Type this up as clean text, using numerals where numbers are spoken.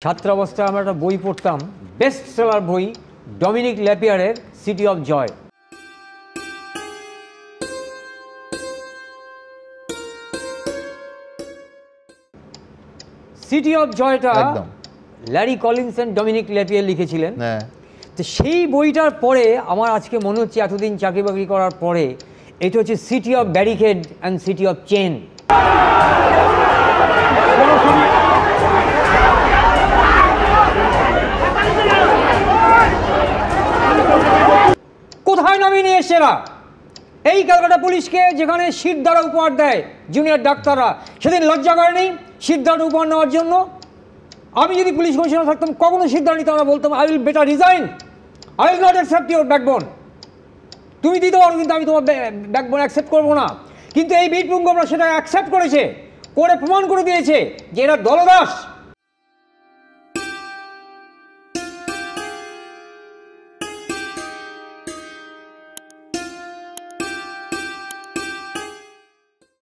ছাত্রাবস্থায় আমরা একটা বই পড়তাম, বেস্ট সেলার বই, ডমিনিক ল্যাপিয়ারের City of Joy. City of জয়টা ল্যারি কলিনসন ডমিনিক ল্যাপিয়ার লিখেছিলেন। তো সেই বইটার পরে আমার আজকে মনে হচ্ছে এতদিন চাকরি বাকরি করার পরে এটা হচ্ছে city of barricade and city of chain. কোথায় নামিয়ে নিয়ে এসছে এরা? এই ক্যালকাটা পুলিশকে যেখানে শিরদাঁড়া উপহার দেয় জুনিয়র ডাক্তাররা, সেদিন লজ্জা করেনি শিরদাঁড়া উপহার নেওয়ার জন্য? আমি যদি পুলিশ কমিশনার থাকতাম কখনো শিরদাঁড়া নিতে, আমরা বলতাম I will better resign, I will not accept your backbone. তুমি দিতে পারো কিন্তু আমি তোমার ব্যাকবোন অ্যাকসেপ্ট করবো না। কিন্তু এই বীরপুঙ্গরা সেটা অ্যাকসেপ্ট করেছে, করে প্রমাণ করে দিয়েছে যে এরা দলদাস।